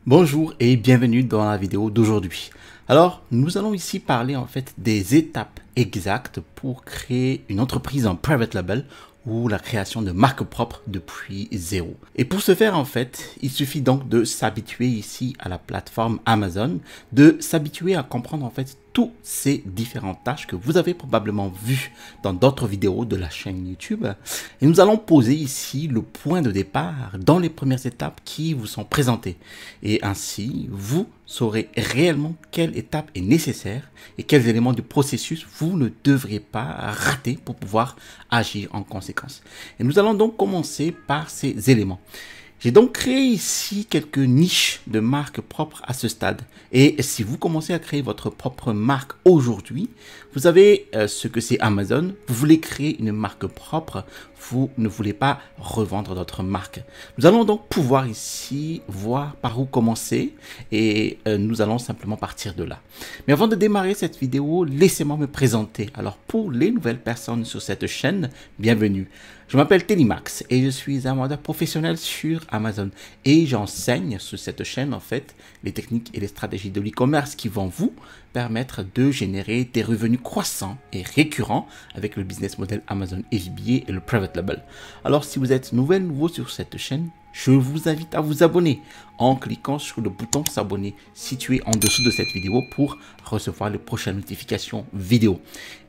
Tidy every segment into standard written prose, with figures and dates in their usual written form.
Bonjour et bienvenue dans la vidéo d'aujourd'hui. Alors, nous allons ici parler en fait des étapes exactes pour créer une entreprise en private label ou la création de marques propres depuis zéro. Et pour ce faire en fait, il suffit donc de s'habituer ici à la plateforme Amazon, de s'habituer à comprendre en fait toutes ces différentes tâches que vous avez probablement vues dans d'autres vidéos de la chaîne YouTube. Et nous allons poser ici le point de départ dans les premières étapes qui vous sont présentées. Et ainsi, vous saurez réellement quelle étape est nécessaire et quels éléments du processus vous ne devriez pas rater pour pouvoir agir en conséquence. Et nous allons donc commencer par ces éléments. J'ai donc créé ici quelques niches de marques propres à ce stade. Et si vous commencez à créer votre propre marque aujourd'hui, vous savez ce que c'est Amazon, vous voulez créer une marque propre, vous ne voulez pas revendre d'autres marques. Nous allons donc pouvoir ici voir par où commencer et nous allons simplement partir de là. Mais avant de démarrer cette vidéo, laissez-moi me présenter. Alors pour les nouvelles personnes sur cette chaîne, bienvenue. Je m'appelle Tellymax et je suis un vendeur professionnel sur Amazon et j'enseigne sur cette chaîne en fait les techniques et les stratégies de l'e-commerce qui vont vous permettre de générer des revenus croissants et récurrents avec le business model Amazon FBA et le private label. Alors si vous êtes nouveau sur cette chaîne, je vous invite à vous abonner en cliquant sur le bouton s'abonner situé en dessous de cette vidéo pour recevoir les prochaines notifications vidéo.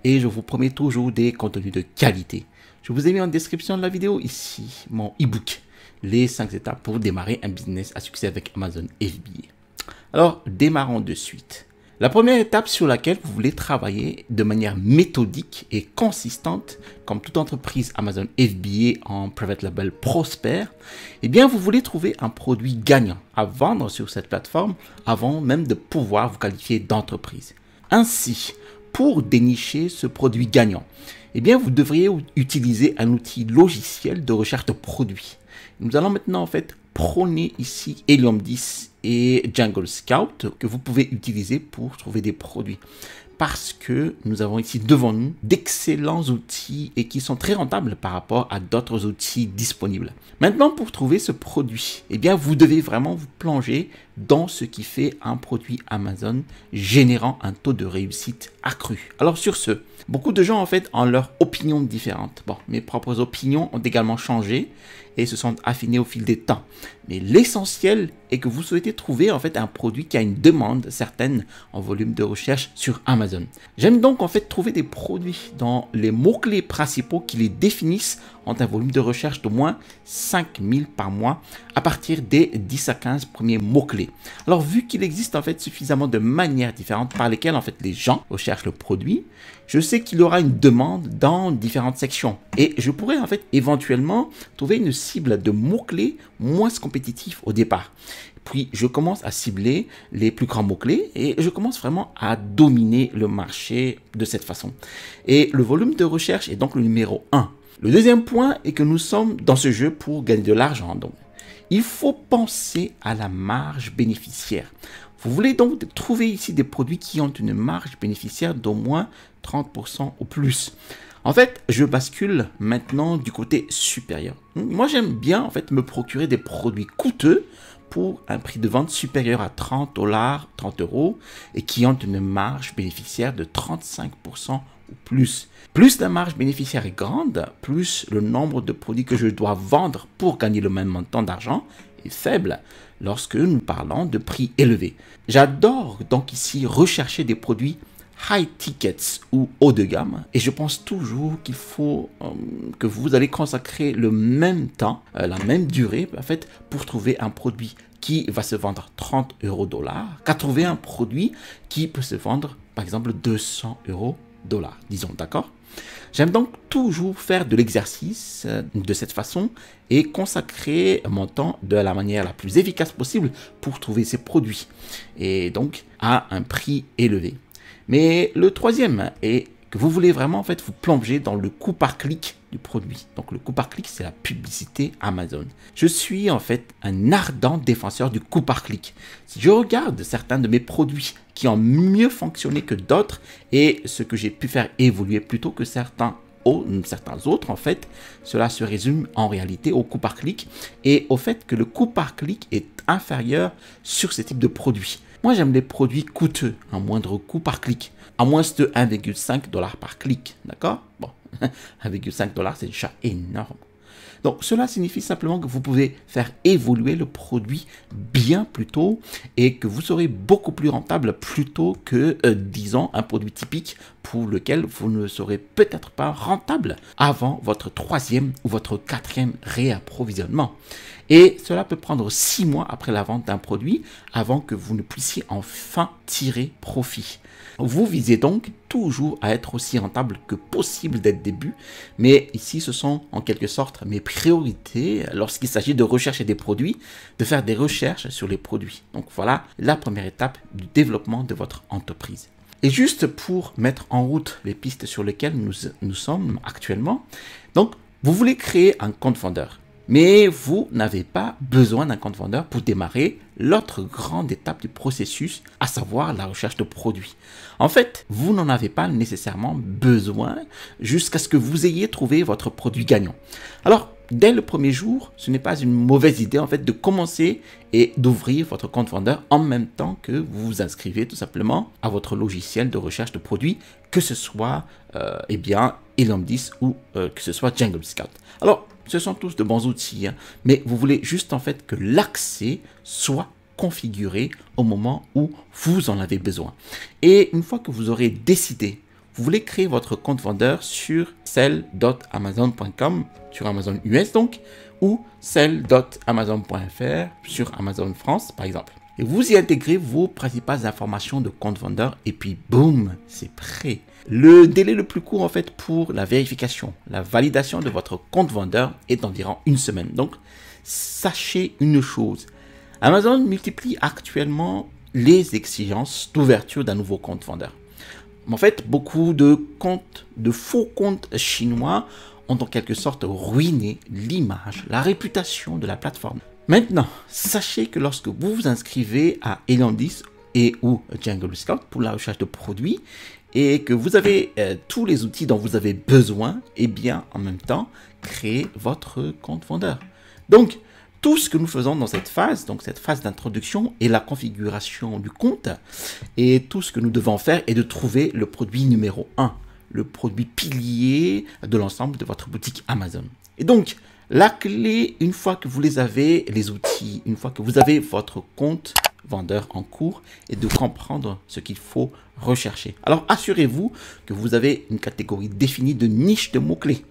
Et je vous promets toujours des contenus de qualité. Je vous ai mis en description de la vidéo ici mon e-book, les 5 étapes pour démarrer un business à succès avec Amazon FBA. Alors, démarrons de suite. La première étape sur laquelle vous voulez travailler de manière méthodique et consistante, comme toute entreprise Amazon FBA en private label prospère, eh bien, vous voulez trouver un produit gagnant à vendre sur cette plateforme avant même de pouvoir vous qualifier d'entreprise. Ainsi, pour dénicher ce produit gagnant, eh bien, vous devriez utiliser un outil logiciel de recherche de produits. Nous allons maintenant en fait prôner ici Helium 10 et Jungle Scout que vous pouvez utiliser pour trouver des produits. Parce que nous avons ici devant nous d'excellents outils et qui sont très rentables par rapport à d'autres outils disponibles. Maintenant, pour trouver ce produit, eh bien, vous devez vraiment vous plonger dans ce qui fait un produit Amazon générant un taux de réussite accru. Alors sur ce, beaucoup de gens en fait ont leurs opinions différentes. Bon, mes propres opinions ont également changé et se sont affinées au fil des temps. Mais l'essentiel est que vous souhaitez trouver en fait un produit qui a une demande certaine en volume de recherche sur Amazon. J'aime donc en fait trouver des produits dans les mots-clés principaux qui les définissent ont un volume de recherche d'au moins 5000 par mois à partir des 10 à 15 premiers mots-clés. Alors vu qu'il existe en fait suffisamment de manières différentes par lesquelles en fait les gens recherchent le produit, je sais qu'il y aura une demande dans différentes sections et je pourrais en fait éventuellement trouver une cible de mots-clés moins compétitifs au départ. Puis je commence à cibler les plus grands mots-clés et je commence vraiment à dominer le marché de cette façon. Et le volume de recherche est donc le numéro 1. Le deuxième point est que nous sommes dans ce jeu pour gagner de l'argent. Donc, il faut penser à la marge bénéficiaire. Vous voulez donc trouver ici des produits qui ont une marge bénéficiaire d'au moins 30% ou plus. En fait, je bascule maintenant du côté supérieur. Moi, j'aime bien en fait me procurer des produits coûteux pour un prix de vente supérieur à 30 $, 30 € et qui ont une marge bénéficiaire de 35% ou plus. Plus la marge bénéficiaire est grande, plus le nombre de produits que je dois vendre pour gagner le même montant d'argent est faible lorsque nous parlons de prix élevés. J'adore donc ici rechercher des produits high tickets ou haut de gamme et je pense toujours qu'il faut que vous allez consacrer le même temps, la même durée en fait pour trouver un produit qui va se vendre 30 € qu'à trouver un produit qui peut se vendre par exemple 200 € disons, d'accord? J'aime donc toujours faire de l'exercice de cette façon et consacrer mon temps de la manière la plus efficace possible pour trouver ces produits et donc à un prix élevé. Mais le troisième est que vous voulez vraiment en fait vous plonger dans le coût par clic du produit. Donc le coût par clic, c'est la publicité Amazon. Je suis en fait un ardent défenseur du coût par clic. Si je regarde certains de mes produits qui ont mieux fonctionné que d'autres et ce que j'ai pu faire évoluer plutôt que certains certains autres, en fait, cela se résume en réalité au coût par clic et au fait que le coût par clic est inférieur sur ce type de produit. Moi, j'aime les produits coûteux, un moindre coût par clic, à moins de 1,5 $ par clic, d'accord? Bon, 1,5 $, c'est déjà énorme. Donc, cela signifie simplement que vous pouvez faire évoluer le produit bien plus tôt et que vous serez beaucoup plus rentable plutôt que, disons, un produit typique pour lequel vous ne serez peut-être pas rentable avant votre 3e ou votre 4e réapprovisionnement. Et cela peut prendre 6 mois après la vente d'un produit avant que vous ne puissiez enfin tirer profit. Vous visez donc toujours à être aussi rentable que possible dès le début, mais ici ce sont en quelque sorte mes priorités lorsqu'il s'agit de rechercher des produits, de faire des recherches sur les produits. Donc voilà la première étape du développement de votre entreprise. Et juste pour mettre en route les pistes sur lesquelles nous sommes actuellement, donc vous voulez créer un compte vendeur. Mais vous n'avez pas besoin d'un compte vendeur pour démarrer l'autre grande étape du processus, à savoir la recherche de produits. En fait, vous n'en avez pas nécessairement besoin jusqu'à ce que vous ayez trouvé votre produit gagnant. Alors, dès le premier jour, ce n'est pas une mauvaise idée en fait de commencer et d'ouvrir votre compte vendeur en même temps que vous vous inscrivez tout simplement à votre logiciel de recherche de produits, que ce soit Helium10 ou que ce soit Jungle Scout. Alors, ce sont tous de bons outils, hein, mais vous voulez juste en fait que l'accès soit configuré au moment où vous en avez besoin. Et une fois que vous aurez décidé, vous voulez créer votre compte vendeur sur sell.amazon.com, sur Amazon US donc, ou sell.amazon.fr sur Amazon France par exemple. Et vous y intégrez vos principales informations de compte vendeur et puis boum, c'est prêt. Le délai le plus court en fait pour la vérification, la validation de votre compte vendeur est d'environ 1 semaine. Donc, sachez une chose, Amazon multiplie actuellement les exigences d'ouverture d'un nouveau compte vendeur. En fait, beaucoup de faux comptes chinois ont en quelque sorte ruiné l'image, la réputation de la plateforme. Maintenant, sachez que lorsque vous vous inscrivez à Helium10 et ou Jungle Scout pour la recherche de produits et que vous avez tous les outils dont vous avez besoin, et bien en même temps, créez votre compte vendeur. Donc, tout ce que nous faisons dans cette phase, donc cette phase d'introduction et la configuration du compte, et tout ce que nous devons faire est de trouver le produit numéro 1, le produit pilier de l'ensemble de votre boutique Amazon. Et donc, la clé, une fois que vous les avez, les outils, une fois que vous avez votre compte vendeur en cours, est de comprendre ce qu'il faut rechercher. Alors, assurez-vous que vous avez une catégorie définie de niche de mots-clés,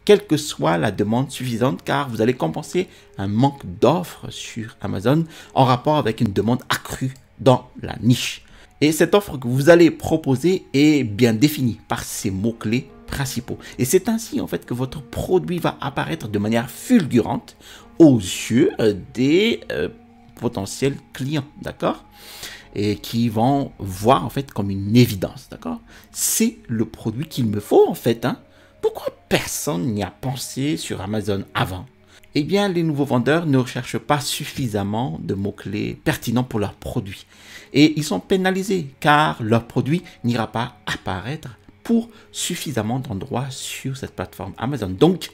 quelle que soit la demande suffisante, car vous allez compenser un manque d'offres sur Amazon en rapport avec une demande accrue dans la niche. Et cette offre que vous allez proposer est bien définie par ces mots-clés principaux. Et c'est ainsi en fait que votre produit va apparaître de manière fulgurante aux yeux des potentiels clients, d'accord? Et qui vont voir en fait comme une évidence, d'accord? C'est le produit qu'il me faut en fait, hein? Pourquoi personne n'y a pensé sur Amazon avant? Eh bien, les nouveaux vendeurs ne recherchent pas suffisamment de mots-clés pertinents pour leurs produits. Et ils sont pénalisés car leur produit n'ira pas apparaître pour suffisamment d'endroits sur cette plateforme Amazon. Donc,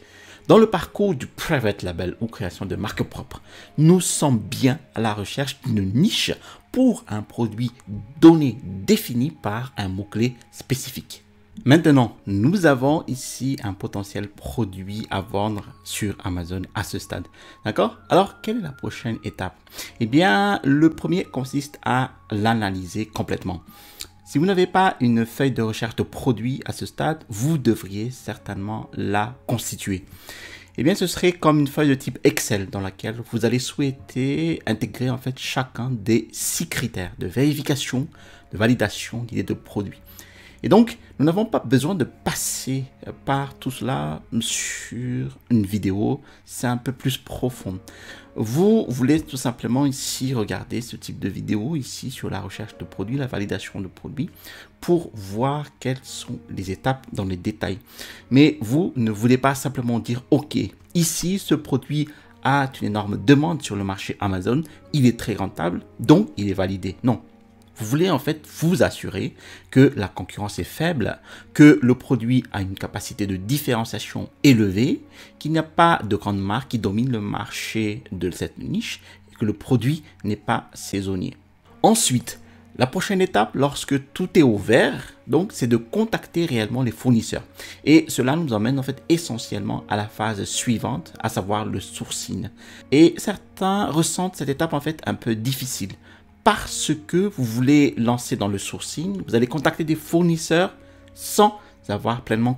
dans le parcours du private label ou création de marque propre, nous sommes bien à la recherche d'une niche pour un produit donné, défini par un mot-clé spécifique. Maintenant, nous avons ici un potentiel produit à vendre sur Amazon à ce stade. D'accord? Alors, quelle est la prochaine étape? Eh bien, le premier consiste à l'analyser complètement. Si vous n'avez pas une feuille de recherche de produit à ce stade, vous devriez certainement la constituer. Eh bien, ce serait comme une feuille de type Excel dans laquelle vous allez souhaiter intégrer en fait chacun des 6 critères de vérification, de validation d'idées de produit. Et donc, nous n'avons pas besoin de passer par tout cela sur une vidéo, c'est un peu plus profond. Vous voulez tout simplement ici regarder ce type de vidéo, ici sur la recherche de produits, la validation de produits, pour voir quelles sont les étapes dans les détails. Mais vous ne voulez pas simplement dire, ok, ici ce produit a une énorme demande sur le marché Amazon, il est très rentable, donc il est validé. Non. Vous voulez en fait vous assurer que la concurrence est faible, que le produit a une capacité de différenciation élevée, qu'il n'y a pas de grandes marques qui dominent le marché de cette niche et que le produit n'est pas saisonnier. Ensuite, la prochaine étape, lorsque tout est ouvert, donc, c'est de contacter réellement les fournisseurs. Et cela nous emmène en fait essentiellement à la phase suivante, à savoir le sourcing. Et certains ressentent cette étape en fait un peu difficile parce que vous voulez lancer dans le sourcing, vous allez contacter des fournisseurs sans avoir pleinement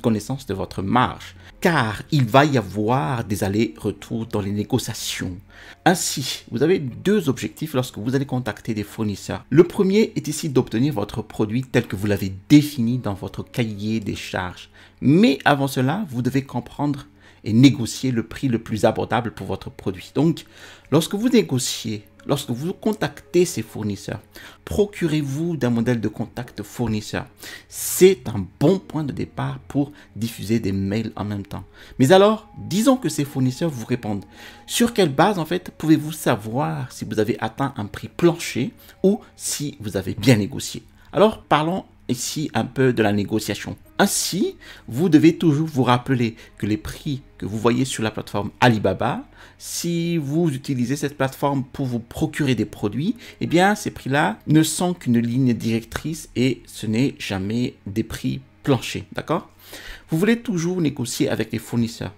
connaissance de votre marge, car il va y avoir des allers-retours dans les négociations. Ainsi, vous avez deux objectifs lorsque vous allez contacter des fournisseurs. Le premier est ici d'obtenir votre produit tel que vous l'avez défini dans votre cahier des charges. Mais avant cela, vous devez comprendre et négocier le prix le plus abordable pour votre produit. Donc, lorsque vous négociez, lorsque vous contactez ces fournisseurs, procurez-vous d'un modèle de contact fournisseur. C'est un bon point de départ pour diffuser des mails en même temps. Mais alors, disons que ces fournisseurs vous répondent. Sur quelle base, en fait, pouvez-vous savoir si vous avez atteint un prix plancher ou si vous avez bien négocié? Alors, parlons ici un peu de la négociation. Ainsi, vous devez toujours vous rappeler que les prix que vous voyez sur la plateforme Alibaba, si vous utilisez cette plateforme pour vous procurer des produits, eh bien, ces prix-là ne sont qu'une ligne directrice et ce n'est jamais des prix planchers, d'accord? Vous voulez toujours négocier avec les fournisseurs.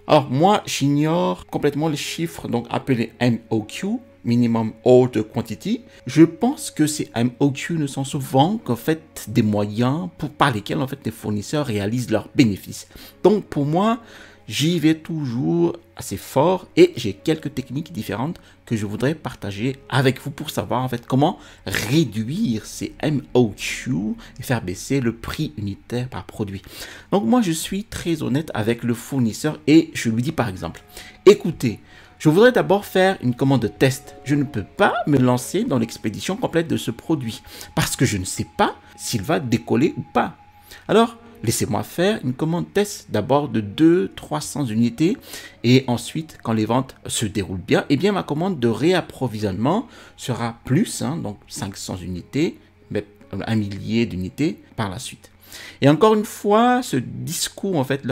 Alors, moi, j'ignore complètement les chiffres, donc appelés MOQ, Minimum Order Quantity. Je pense que ces MOQ ne sont souvent qu'en fait des moyens par lesquels en fait les fournisseurs réalisent leurs bénéfices. Donc pour moi, j'y vais toujours assez fort et j'ai quelques techniques différentes que je voudrais partager avec vous pour savoir en fait comment réduire ces MOQ et faire baisser le prix unitaire par produit. Donc moi je suis très honnête avec le fournisseur et je lui dis par exemple, écoutez, je voudrais d'abord faire une commande de test. Je ne peux pas me lancer dans l'expédition complète de ce produit parce que je ne sais pas s'il va décoller ou pas. Alors, laissez-moi faire une commande test d'abord de 200-300 unités et ensuite, quand les ventes se déroulent bien, eh bien ma commande de réapprovisionnement sera plus, donc 500 unités, mais 1 millier d'unités par la suite. Et encore une fois, ce discours en fait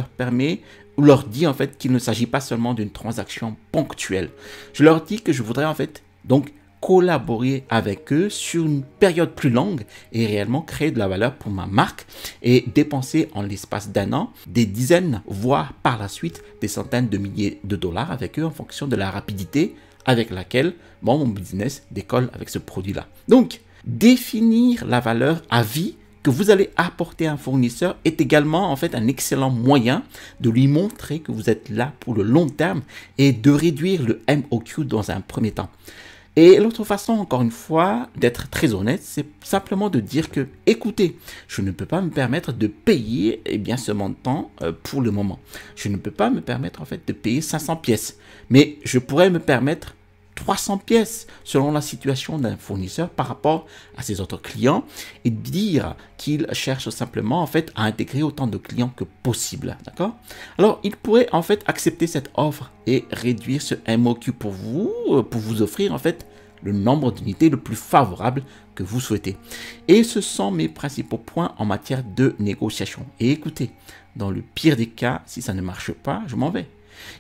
leur dit en fait qu'il ne s'agit pas seulement d'une transaction ponctuelle. Je leur dis que je voudrais en fait donc collaborer avec eux sur une période plus longue et réellement créer de la valeur pour ma marque et dépenser en l'espace d'un an des dizaines, voire par la suite des centaines de milliers de dollars avec eux en fonction de la rapidité avec laquelle mon business décolle avec ce produit-là. Donc, définir la valeur à vie que vous allez apporter à un fournisseur est également en fait un excellent moyen de lui montrer que vous êtes là pour le long terme et de réduire le MOQ dans un premier temps. Et l'autre façon, encore une fois, d'être très honnête, c'est simplement de dire que, écoutez, je ne peux pas me permettre de payer ce montant pour le moment. Je ne peux pas me permettre en fait de payer 500 pièces, mais je pourrais me permettre 300 pièces selon la situation d'un fournisseur par rapport à ses autres clients et dire qu'il cherche simplement en fait à intégrer autant de clients que possible, d'accord? Alors, il pourrait en fait accepter cette offre et réduire ce MOQ pour vous offrir en fait le nombre d'unités le plus favorable que vous souhaitez. Et ce sont mes principaux points en matière de négociation. Et écoutez, dans le pire des cas, si ça ne marche pas, je m'en vais.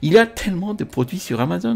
Il y a tellement de produits sur Amazon.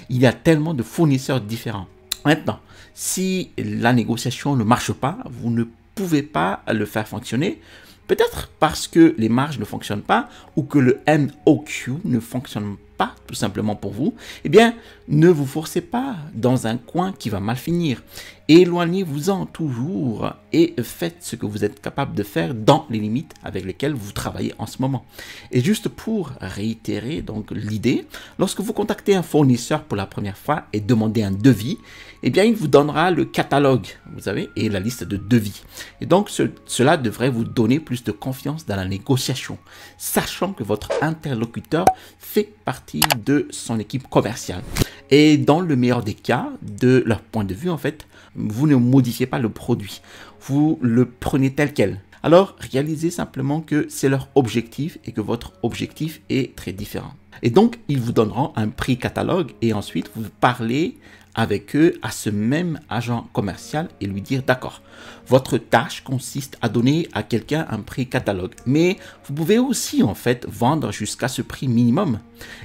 Il y a tellement de fournisseurs différents. Maintenant, si la négociation ne marche pas, vous ne pouvez pas le faire fonctionner. Peut-être parce que les marges ne fonctionnent pas ou que le MOQ ne fonctionne pas tout simplement pour vous. Eh bien, ne vous forcez pas dans un coin qui va mal finir. Éloignez-vous-en toujours et faites ce que vous êtes capable de faire dans les limites avec lesquelles vous travaillez en ce moment. Et juste pour réitérer donc l'idée, lorsque vous contactez un fournisseur pour la première fois et demandez un devis, eh bien, il vous donnera le catalogue, vous savez, et la liste de devis. Et donc, cela devrait vous donner plus de confiance dans la négociation, sachant que votre interlocuteur fait partie de son équipe commerciale. Et dans le meilleur des cas, de leur point de vue, en fait, vous ne modifiez pas le produit. Vous le prenez tel quel. Alors, réalisez simplement que c'est leur objectif et que votre objectif est très différent. Et donc, ils vous donneront un prix catalogue et ensuite, vous parlez avec eux à ce même agent commercial et lui dire d'accord, votre tâche consiste à donner à quelqu'un un prix catalogue, mais vous pouvez aussi en fait vendre jusqu'à ce prix minimum.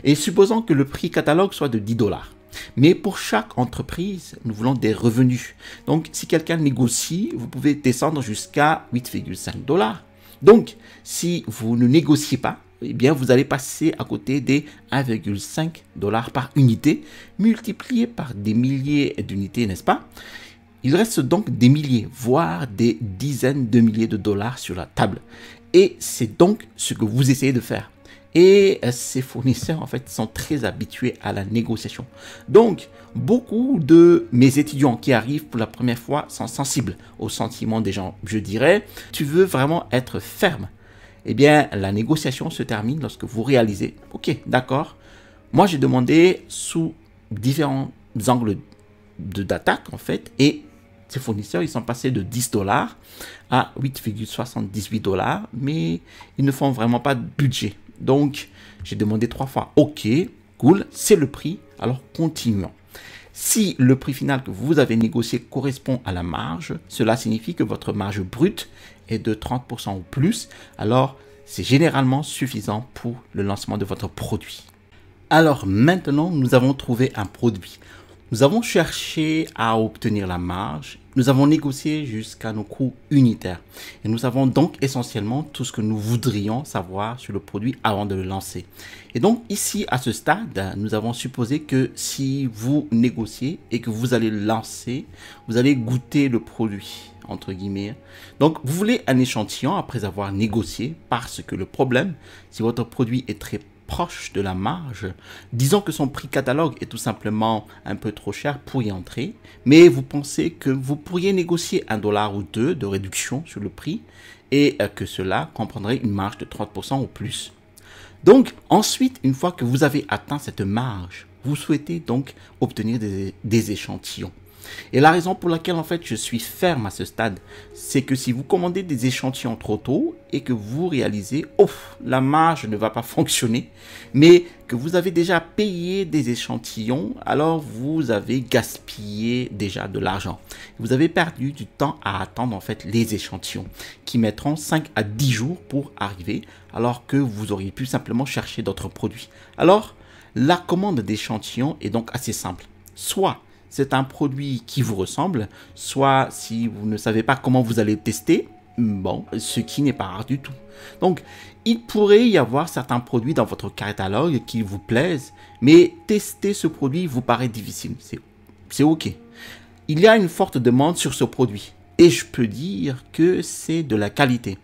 Et supposons que le prix catalogue soit de 10 dollars. Mais pour chaque entreprise, nous voulons des revenus. Donc, si quelqu'un négocie, vous pouvez descendre jusqu'à 8,5 dollars. Donc, si vous ne négociez pas, eh bien, vous allez passer à côté des 1,5 dollars par unité, multiplié par des milliers d'unités, n'est-ce pas? Il reste donc des milliers, voire des dizaines de milliers de dollars sur la table. Et c'est donc ce que vous essayez de faire. Et ces fournisseurs, en fait, sont très habitués à la négociation. Donc, beaucoup de mes étudiants qui arrivent pour la première fois sont sensibles aux sentiments des gens. Je dirais, tu veux vraiment être ferme. Eh bien, la négociation se termine lorsque vous réalisez, ok, d'accord, moi j'ai demandé sous différents angles d'attaque, en fait, et ces fournisseurs, ils sont passés de 10 dollars à 8,78 dollars, mais ils ne font vraiment pas de budget. Donc, j'ai demandé 3 fois. Ok, cool, c'est le prix, alors continuons. Si le prix final que vous avez négocié correspond à la marge, cela signifie que votre marge brute est de 30% ou plus, alors c'est généralement suffisant pour le lancement de votre produit. Alors maintenant, nous avons trouvé un produit. Nous avons cherché à obtenir la marge, nous avons négocié jusqu'à nos coûts unitaires et nous avons donc essentiellement tout ce que nous voudrions savoir sur le produit avant de le lancer. Et donc ici à ce stade, nous avons supposé que si vous négociez et que vous allez lancer, vous allez goûter le produit entre guillemets. Donc vous voulez un échantillon après avoir négocié parce que le problème, si votre produit est très proche de la marge, disons que son prix catalogue est tout simplement un peu trop cher pour y entrer, mais vous pensez que vous pourriez négocier $1 ou 2 de réduction sur le prix et que cela comprendrait une marge de 30% ou plus. Donc ensuite, une fois que vous avez atteint cette marge, vous souhaitez donc obtenir des échantillons. Et la raison pour laquelle en fait je suis ferme à ce stade, c'est que si vous commandez des échantillons trop tôt et que vous réalisez, oh, la marge ne va pas fonctionner, mais que vous avez déjà payé des échantillons, alors vous avez gaspillé déjà de l'argent. Vous avez perdu du temps à attendre en fait les échantillons qui mettront 5 à 10 jours pour arriver, alors que vous auriez pu simplement chercher d'autres produits. Alors, la commande d'échantillons est donc assez simple. Soit c'est un produit qui vous ressemble, soit si vous ne savez pas comment vous allez tester, bon, ce qui n'est pas rare du tout. Donc, il pourrait y avoir certains produits dans votre catalogue qui vous plaisent, mais tester ce produit vous paraît difficile. C'est ok. Il y a une forte demande sur ce produit et je peux dire que c'est de la qualité.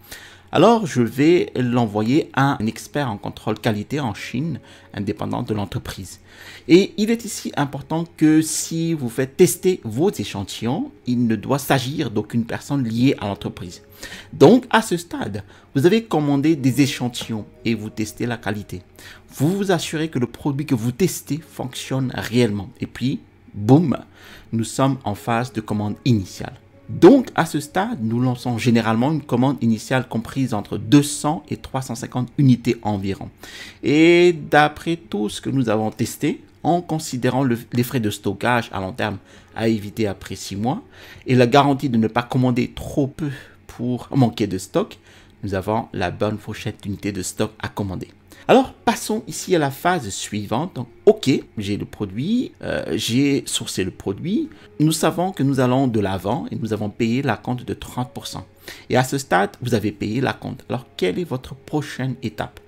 Alors, je vais l'envoyer à un expert en contrôle qualité en Chine, indépendant de l'entreprise. Et il est ici important que si vous faites tester vos échantillons, il ne doit s'agir d'aucune personne liée à l'entreprise. Donc, à ce stade, vous avez commandé des échantillons et vous testez la qualité. Vous vous assurez que le produit que vous testez fonctionne réellement. Et puis, boum, nous sommes en phase de commande initiale. Donc, à ce stade, nous lançons généralement une commande initiale comprise entre 200 et 350 unités environ. Et d'après tout ce que nous avons testé, en considérant les frais de stockage à long terme à éviter après 6 mois et la garantie de ne pas commander trop peu pour manquer de stock, nous avons la bonne fourchette d'unités de stock à commander. Alors, passons ici à la phase suivante. Donc, ok, j'ai le produit, j'ai sourcé le produit. Nous savons que nous allons de l'avant et nous avons payé la compte de 30%. Et à ce stade, vous avez payé la compte. Alors, quelle est votre prochaine étape?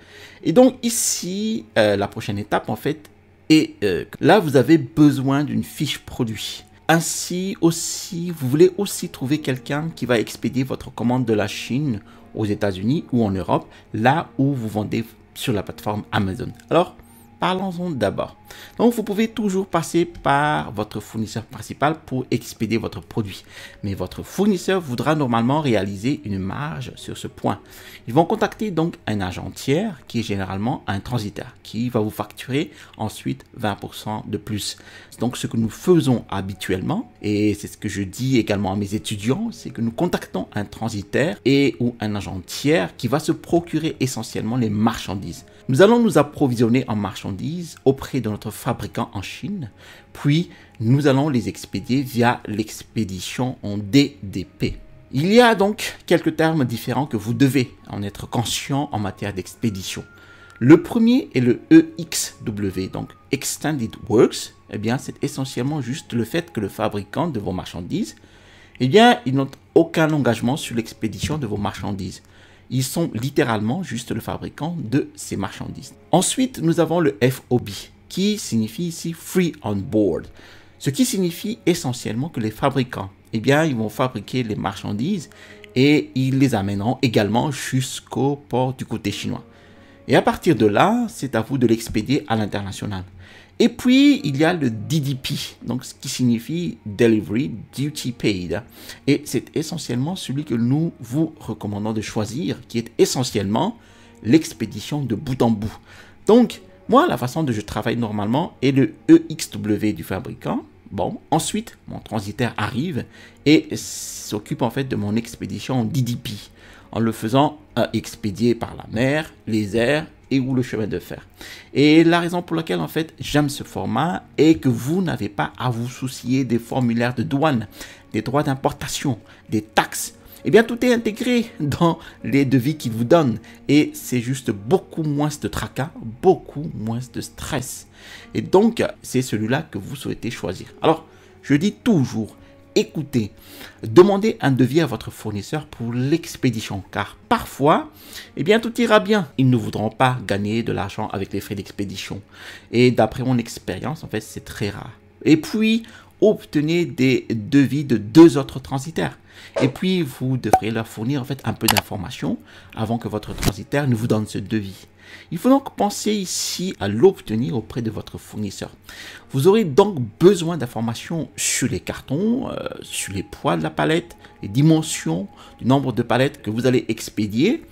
Et donc, ici, la prochaine étape, en fait, est là, vous avez besoin d'une fiche produit. Ainsi aussi, vous voulez aussi trouver quelqu'un qui va expédier votre commande de la Chine aux États-Unis ou en Europe, là où vous vendez sur la plateforme Amazon. Alors, parlons-en d'abord. Donc, vous pouvez toujours passer par votre fournisseur principal pour expédier votre produit. Mais votre fournisseur voudra normalement réaliser une marge sur ce point. Ils vont contacter donc un agent tiers qui est généralement un transitaire qui va vous facturer ensuite 20% de plus. Donc, ce que nous faisons habituellement, et c'est ce que je dis également à mes étudiants, c'est que nous contactons un transitaire et ou un agent tiers qui va se procurer essentiellement les marchandises. Nous allons nous approvisionner en marchandises marchandises auprès de notre fabricant en Chine, puis nous allons les expédier via l'expédition en DDP. Il y a donc quelques termes différents que vous devez en être conscient en matière d'expédition. Le premier est le EXW, donc Extended Works. Eh bien, c'est essentiellement juste le fait que le fabricant de vos marchandises, eh bien, ils n'ont aucun engagement sur l'expédition de vos marchandises. Ils sont littéralement juste le fabricant de ces marchandises. Ensuite, nous avons le FOB, qui signifie ici Free on Board, ce qui signifie essentiellement que les fabricants, eh bien, ils vont fabriquer les marchandises et ils les amèneront également jusqu'au port du côté chinois. Et à partir de là, c'est à vous de l'expédier à l'international. Et puis, il y a le DDP, donc ce qui signifie Delivery Duty Paid. Et c'est essentiellement celui que nous vous recommandons de choisir, qui est essentiellement l'expédition de bout en bout. Donc, moi, la façon dont je travaille normalement est le EXW du fabricant. Bon, ensuite, mon transitaire arrive et s'occupe en fait de mon expédition en DDP, en le faisant expédier par la mer, les airs et ou le chemin de fer. Et la raison pour laquelle en fait j'aime ce format est que vous n'avez pas à vous soucier des formulaires de douane, des droits d'importation, des taxes. Eh bien, tout est intégré dans les devis qu'ils vous donnent et c'est juste beaucoup moins de tracas, beaucoup moins de stress. Et donc, c'est celui-là que vous souhaitez choisir. Alors, je dis toujours, écoutez, demandez un devis à votre fournisseur pour l'expédition car parfois, eh bien, tout ira bien. Ils ne voudront pas gagner de l'argent avec les frais d'expédition. Et d'après mon expérience, en fait, c'est très rare. Et puis, obtenez des devis de 2 autres transitaires. Et puis, vous devrez leur fournir en fait un peu d'informations avant que votre transitaire ne vous donne ce devis. Il faut donc penser ici à l'obtenir auprès de votre fournisseur. Vous aurez donc besoin d'informations sur les cartons, sur les poids de la palette, les dimensions, du nombre de palettes que vous allez expédier,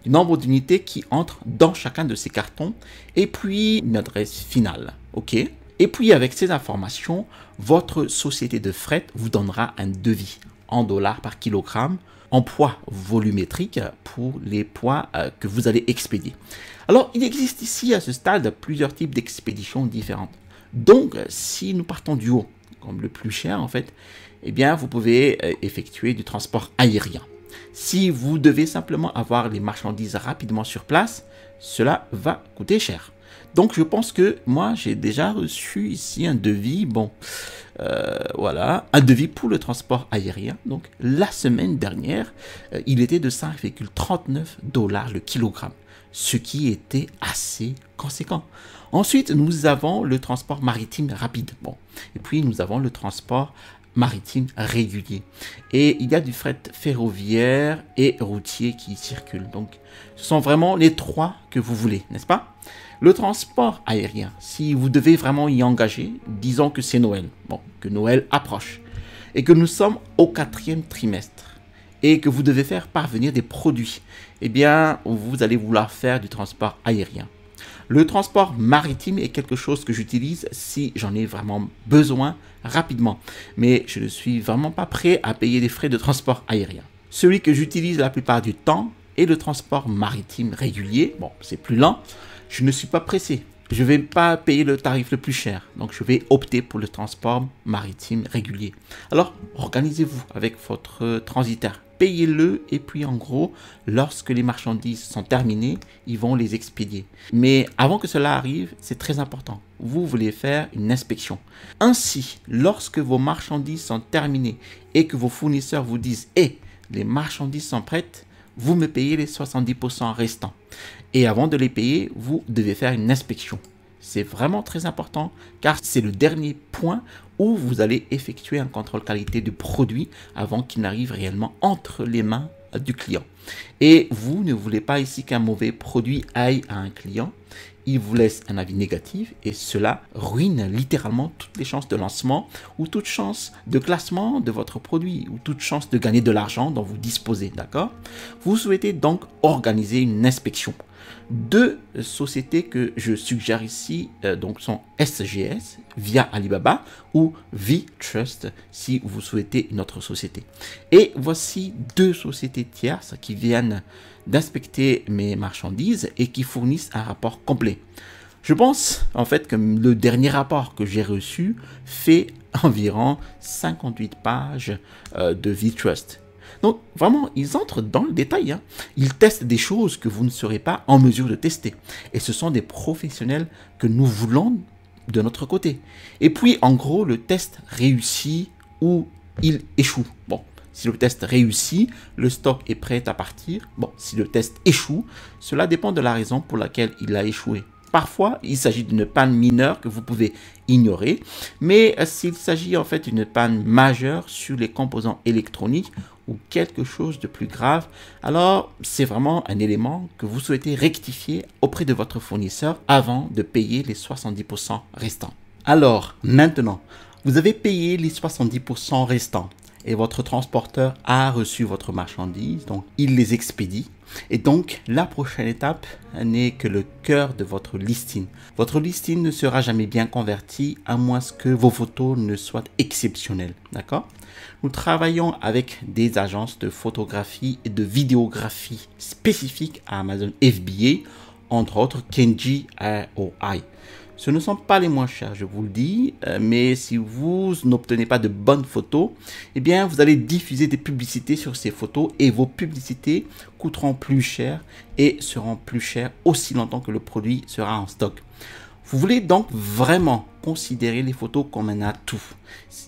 du nombre d'unités qui entrent dans chacun de ces cartons, et puis une adresse finale. OK ? Et puis avec ces informations, votre société de fret vous donnera un devis en dollars par kilogramme, en poids volumétrique pour les poids que vous allez expédier. Alors, il existe ici à ce stade plusieurs types d'expéditions différentes. Donc, si nous partons du haut, comme le plus cher en fait, eh bien, vous pouvez effectuer du transport aérien. Si vous devez simplement avoir les marchandises rapidement sur place, cela va coûter cher. Donc, je pense que moi, j'ai déjà reçu ici un devis, voilà, un devis pour le transport aérien. Donc, la semaine dernière, il était de 5,39 $ le kilogramme, ce qui était assez conséquent. Ensuite, nous avons le transport maritime rapide. Bon, et puis, nous avons le transport maritime régulier. Et il y a du fret ferroviaire et routier qui circulent. Donc, ce sont vraiment les 3 que vous voulez, n'est-ce pas? Le transport aérien, si vous devez vraiment y engager, disons que c'est Noël, que Noël approche, et que nous sommes au 4e trimestre, et que vous devez faire parvenir des produits, eh bien, vous allez vouloir faire du transport aérien. Le transport maritime est quelque chose que j'utilise si j'en ai vraiment besoin rapidement, mais je ne suis vraiment pas prêt à payer des frais de transport aérien. Celui que j'utilise la plupart du temps est le transport maritime régulier. Bon, c'est plus lent. Je ne suis pas pressé. Je ne vais pas payer le tarif le plus cher. Donc, je vais opter pour le transport maritime régulier. Alors, organisez-vous avec votre transitaire. Payez-le et puis, en gros, lorsque les marchandises sont terminées, ils vont les expédier. Mais avant que cela arrive, c'est très important. Vous voulez faire une inspection. Ainsi, lorsque vos marchandises sont terminées et que vos fournisseurs vous disent « Hey, les marchandises sont prêtes », vous me payez les 70% restants. Et avant de les payer, vous devez faire une inspection. C'est vraiment très important car c'est le dernier point où vous allez effectuer un contrôle qualité du produit avant qu'il n'arrive réellement entre les mains du client. Et vous ne voulez pas ici qu'un mauvais produit aille à un client. Il vous laisse un avis négatif et cela ruine littéralement toutes les chances de lancement ou toute chance de classement de votre produit ou toute chance de gagner de l'argent dont vous disposez, d'accord? Vous souhaitez donc organiser une inspection. 2 sociétés que je suggère ici donc sont SGS via Alibaba ou VTrust si vous souhaitez une autre société. Et voici 2 sociétés tierces qui viennent d'inspecter mes marchandises et qui fournissent un rapport complet. Je pense en fait que le dernier rapport que j'ai reçu fait environ 58 pages de VTrust. Donc vraiment, ils entrent dans le détail, hein. Ils testent des choses que vous ne serez pas en mesure de tester. Et ce sont des professionnels que nous voulons de notre côté. Et puis en gros, le test réussit ou il échoue. Bon, si le test réussit, le stock est prêt à partir. Bon, si le test échoue, cela dépend de la raison pour laquelle il a échoué. Parfois, il s'agit d'une panne mineure que vous pouvez ignorer, mais s'il s'agit en fait d'une panne majeure sur les composants électroniques ou quelque chose de plus grave, alors c'est vraiment un élément que vous souhaitez rectifier auprès de votre fournisseur avant de payer les 70% restants. Alors, maintenant, vous avez payé les 70% restants et votre transporteur a reçu votre marchandise, donc il les expédie. Et donc, la prochaine étape n'est que le cœur de votre listing. Votre listing ne sera jamais bien converti à moins que vos photos ne soient exceptionnelles. D'accord? Nous travaillons avec des agences de photographie et de vidéographie spécifiques à Amazon FBA, entre autres Kenji ROI. Ce ne sont pas les moins chers, je vous le dis, mais si vous n'obtenez pas de bonnes photos, eh bien, vous allez diffuser des publicités sur ces photos et vos publicités coûteront plus cher et seront plus chères aussi longtemps que le produit sera en stock. Vous voulez donc vraiment considérer les photos comme un atout.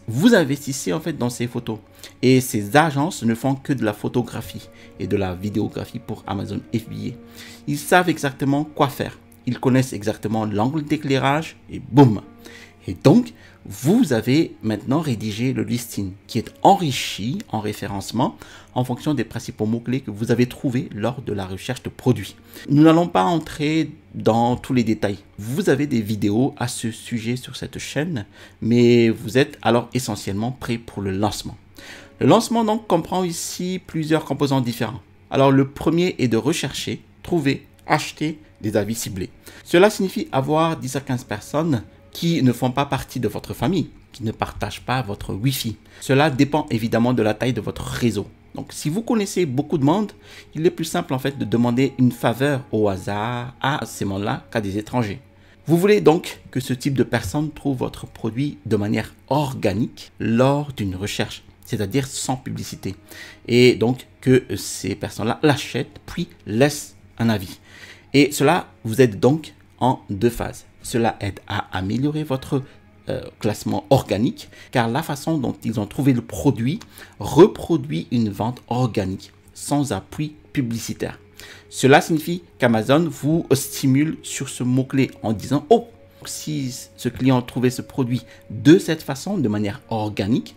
Vous investissez en fait dans ces photos et ces agences ne font que de la photographie et de la vidéographie pour Amazon FBA. Ils savent exactement quoi faire. Ils connaissent exactement l'angle d'éclairage et boum. Et donc, vous avez maintenant rédigé le listing qui est enrichi en référencement en fonction des principaux mots-clés que vous avez trouvés lors de la recherche de produits. Nous n'allons pas entrer dans tous les détails. Vous avez des vidéos à ce sujet sur cette chaîne, mais vous êtes alors essentiellement prêt pour le lancement. Le lancement donc comprend ici plusieurs composants différents. Alors le premier est de rechercher, trouver, acheter des avis ciblés. Cela signifie avoir 10 à 15 personnes qui ne font pas partie de votre famille, qui ne partagent pas votre Wi-Fi. Cela dépend évidemment de la taille de votre réseau. Donc si vous connaissez beaucoup de monde, il est plus simple en fait de demander une faveur au hasard à ces gens-là qu'à des étrangers. Vous voulez donc que ce type de personnes trouve votre produit de manière organique lors d'une recherche, c'est-à-dire sans publicité. Et donc que ces personnes-là l'achètent puis laissent un avis. Et cela vous aide donc en deux phases. Cela aide à améliorer votre classement organique car la façon dont ils ont trouvé le produit reproduit une vente organique sans appui publicitaire. Cela signifie qu'Amazon vous stimule sur ce mot-clé en disant « Oh, si ce client trouvait ce produit de cette façon, de manière organique,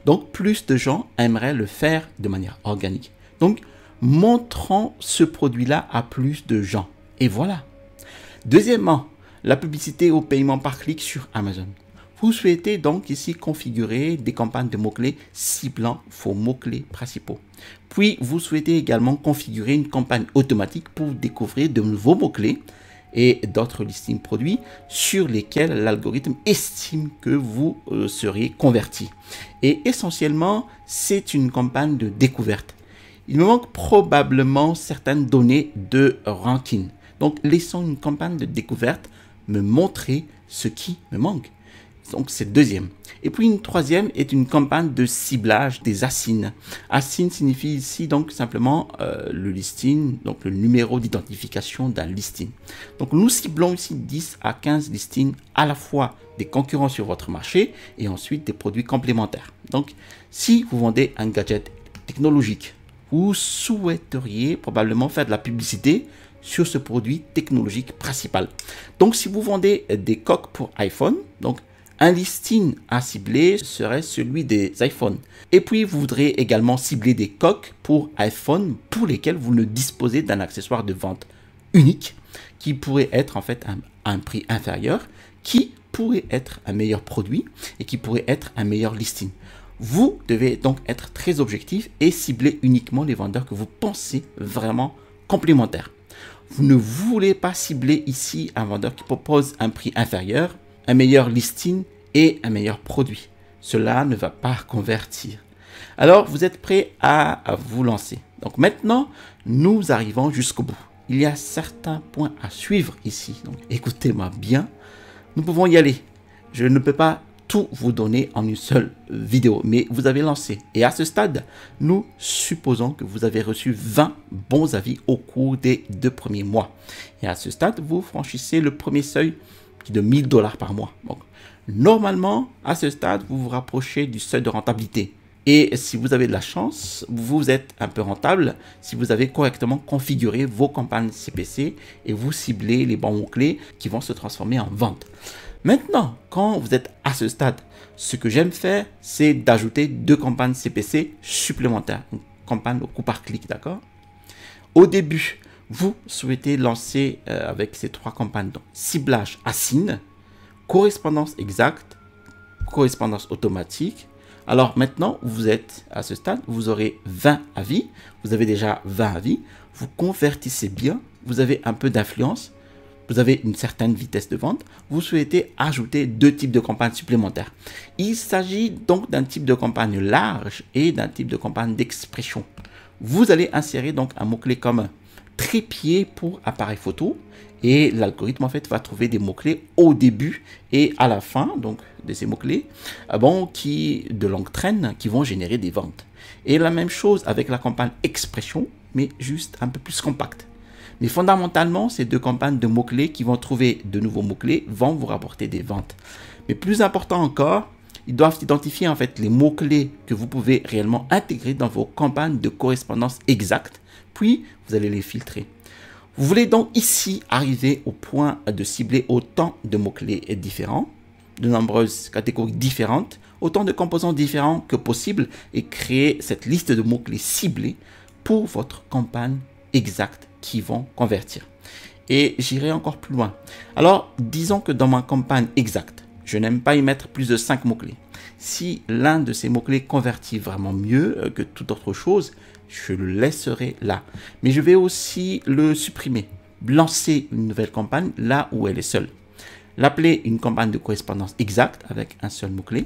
donc plus de gens aimeraient le faire de manière organique. » Donc, montrons ce produit-là à plus de gens. Et voilà. Deuxièmement, la publicité au paiement par clic sur Amazon. Vous souhaitez donc ici configurer des campagnes de mots-clés ciblant vos mots-clés principaux. Puis, vous souhaitez également configurer une campagne automatique pour découvrir de nouveaux mots-clés et d'autres listings produits sur lesquels l'algorithme estime que vous serez converti. Et essentiellement, c'est une campagne de découverte. Il me manque probablement certaines données de ranking. Donc, laissons une campagne de découverte me montrer ce qui me manque. Donc, c'est le deuxième. Et puis, une troisième est une campagne de ciblage des ASIN. ASIN signifie ici donc simplement le listing, donc le numéro d'identification d'un listing. Donc, nous ciblons ici 10 à 15 listings à la fois des concurrents sur votre marché et ensuite des produits complémentaires. Donc, si vous vendez un gadget technologique, vous souhaiteriez probablement faire de la publicité sur ce produit technologique principal. Donc, si vous vendez des coques pour iPhone, donc un listing à cibler serait celui des iPhones. Et puis, vous voudrez également cibler des coques pour iPhone pour lesquels vous ne disposez d'un accessoire de vente unique qui pourrait être en fait un prix inférieur, qui pourrait être un meilleur produit et qui pourrait être un meilleur listing. Vous devez donc être très objectif et cibler uniquement les vendeurs que vous pensez vraiment complémentaires. Vous ne voulez pas cibler ici un vendeur qui propose un prix inférieur, un meilleur listing et un meilleur produit. Cela ne va pas convertir. Alors, vous êtes prêt à vous lancer. Donc maintenant, nous arrivons jusqu'au bout. il y a certains points à suivre ici. Donc, écoutez-moi bien. Nous pouvons y aller. Je ne peux pas tout vous donner en une seule vidéo, mais vous avez lancé. Et à ce stade, nous supposons que vous avez reçu 20 bons avis au cours des 2 premiers mois. Et à ce stade, vous franchissez le premier seuil qui est de 1000 $ par mois. Donc, normalement, à ce stade, vous vous rapprochez du seuil de rentabilité. Et si vous avez de la chance, vous êtes un peu rentable si vous avez correctement configuré vos campagnes CPC et vous ciblez les bons mots-clés qui vont se transformer en vente. Maintenant, quand vous êtes à ce stade, ce que j'aime faire, c'est d'ajouter 2 campagnes CPC supplémentaires. Une campagne au coup par clic, d'accord? Au début, vous souhaitez lancer avec ces 3 campagnes. Donc, ciblage async, correspondance exacte, correspondance automatique. Alors maintenant, vous êtes à ce stade, vous aurez 20 avis. Vous avez déjà 20 avis. Vous convertissez bien. Vous avez un peu d'influence. Vous avez une certaine vitesse de vente. Vous souhaitez ajouter 2 types de campagnes supplémentaires. Il s'agit donc d'un type de campagne large et d'un type de campagne d'expression. Vous allez insérer donc un mot-clé comme trépied pour appareil photo. Et l'algorithme en fait va trouver des mots-clés au début et à la fin donc de ces mots-clés qui de longue traîne qui vont générer des ventes. Et la même chose avec la campagne expression, mais juste un peu plus compacte. Mais fondamentalement, ces 2 campagnes de mots-clés qui vont trouver de nouveaux mots-clés vont vous rapporter des ventes. Mais plus important encore, ils doivent identifier en fait les mots-clés que vous pouvez réellement intégrer dans vos campagnes de correspondance exacte, puis vous allez les filtrer. Vous voulez donc ici arriver au point de cibler autant de mots-clés différents, de nombreuses catégories différentes, autant de composants différents que possible et créer cette liste de mots-clés ciblés pour votre campagne exacte qui vont convertir. Et j'irai encore plus loin. Alors, disons que dans ma campagne exacte, je n'aime pas y mettre plus de 5 mots-clés. Si l'un de ces mots-clés convertit vraiment mieux que toute autre chose, je le laisserai là. Mais je vais aussi le supprimer, lancer une nouvelle campagne là où elle est seule. L'appeler une campagne de correspondance exacte avec un seul mot-clé.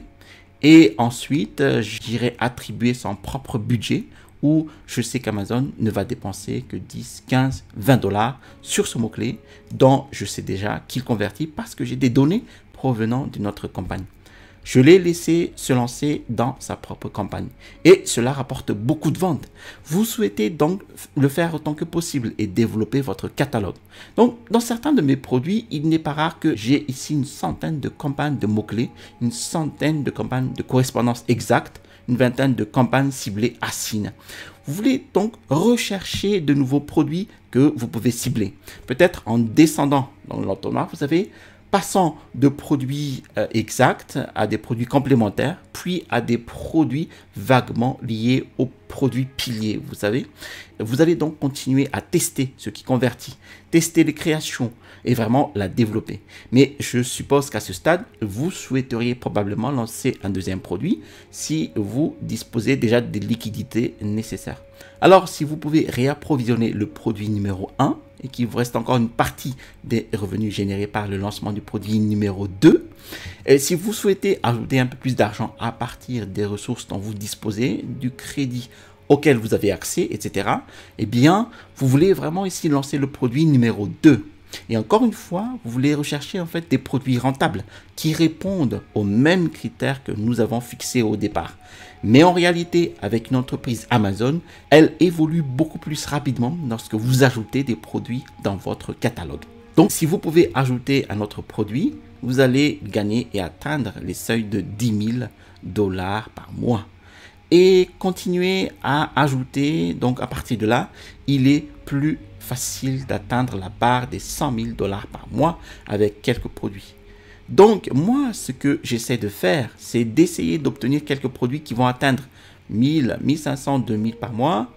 Et ensuite, j'irai attribuer son propre budget où je sais qu'Amazon ne va dépenser que 10, 15, 20 $ sur ce mot-clé dont je sais déjà qu'il convertit parce que j'ai des données provenant d'une autre campagne. Je l'ai laissé se lancer dans sa propre campagne et cela rapporte beaucoup de ventes. Vous souhaitez donc le faire autant que possible et développer votre catalogue. Donc, dans certains de mes produits, il n'est pas rare que j'ai ici une centaine de campagnes de mots-clés, une centaine de campagnes de correspondance exacte, une vingtaine de campagnes ciblées async. Vous voulez donc rechercher de nouveaux produits que vous pouvez cibler. Peut-être en descendant dans l'entonnoir, vous avez passant de produits exacts à des produits complémentaires, puis à des produits vaguement liés aux produits piliers, vous savez. Vous allez donc continuer à tester ce qui convertit, tester les créations et vraiment la développer. Mais je suppose qu'à ce stade, vous souhaiteriez probablement lancer un deuxième produit si vous disposez déjà des liquidités nécessaires. Alors, si vous pouvez réapprovisionner le produit numéro 1, et qu'il vous reste encore une partie des revenus générés par le lancement du produit numéro 2. Et si vous souhaitez ajouter un peu plus d'argent à partir des ressources dont vous disposez, du crédit auquel vous avez accès, etc., eh bien, vous voulez vraiment ici lancer le produit numéro 2. Et encore une fois, vous voulez rechercher en fait des produits rentables qui répondent aux mêmes critères que nous avons fixés au départ. Mais en réalité, avec une entreprise Amazon, elle évolue beaucoup plus rapidement lorsque vous ajoutez des produits dans votre catalogue. Donc, si vous pouvez ajouter un autre produit, vous allez gagner et atteindre les seuils de 10 000 $ par mois. Et continuer à ajouter, donc à partir de là, il est plus facile d'atteindre la barre des 100 000 $ par mois avec quelques produits. Donc, moi, ce que j'essaie de faire, c'est d'essayer d'obtenir quelques produits qui vont atteindre 1000, 1500, 2000 par mois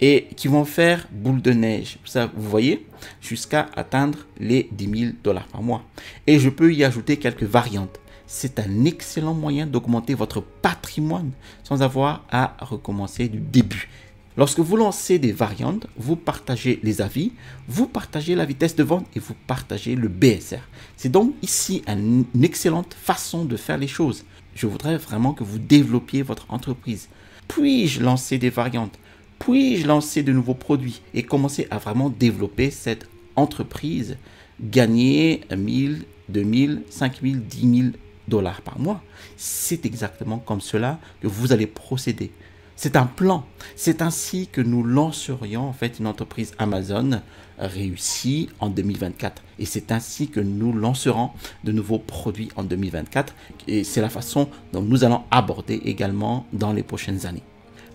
et qui vont faire boule de neige. Ça, vous voyez, jusqu'à atteindre les 10 000 $ par mois. Et je peux y ajouter quelques variantes. C'est un excellent moyen d'augmenter votre patrimoine sans avoir à recommencer du début. Lorsque vous lancez des variantes, vous partagez les avis, vous partagez la vitesse de vente et vous partagez le BSR. C'est donc ici une excellente façon de faire les choses. Je voudrais vraiment que vous développiez votre entreprise. Puis-je lancer des variantes? Puis-je lancer de nouveaux produits et commencer à vraiment développer cette entreprise, gagner 1000, 2000, 5000, 10 000 dollars par mois? C'est exactement comme cela que vous allez procéder. C'est un plan. C'est ainsi que nous lancerions en fait une entreprise Amazon réussie en 2024. Et c'est ainsi que nous lancerons de nouveaux produits en 2024. Et c'est la façon dont nous allons aborder également dans les prochaines années.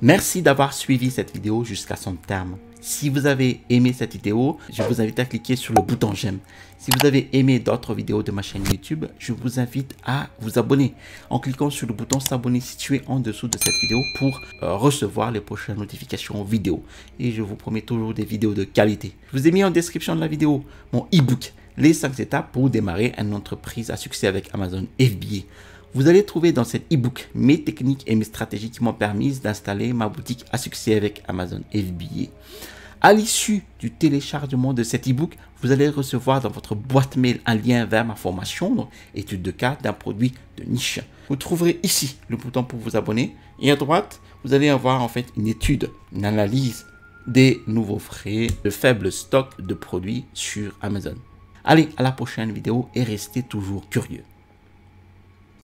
Merci d'avoir suivi cette vidéo jusqu'à son terme. Si vous avez aimé cette vidéo, je vous invite à cliquer sur le bouton j'aime. Si vous avez aimé d'autres vidéos de ma chaîne YouTube, je vous invite à vous abonner en cliquant sur le bouton s'abonner situé en dessous de cette vidéo pour recevoir les prochaines notifications vidéo. Et je vous promets toujours des vidéos de qualité. Je vous ai mis en description de la vidéo mon e-book, les 5 étapes pour démarrer une entreprise à succès avec Amazon FBA. Vous allez trouver dans cet e-book mes techniques et mes stratégies qui m'ont permis d'installer ma boutique à succès avec Amazon FBA. À l'issue du téléchargement de cet e-book, vous allez recevoir dans votre boîte mail un lien vers ma formation, donc étude de cas d'un produit de niche. Vous trouverez ici le bouton pour vous abonner et à droite, vous allez avoir en fait une étude, une analyse des nouveaux frais, de faible stock de produits sur Amazon. Allez, à la prochaine vidéo et restez toujours curieux.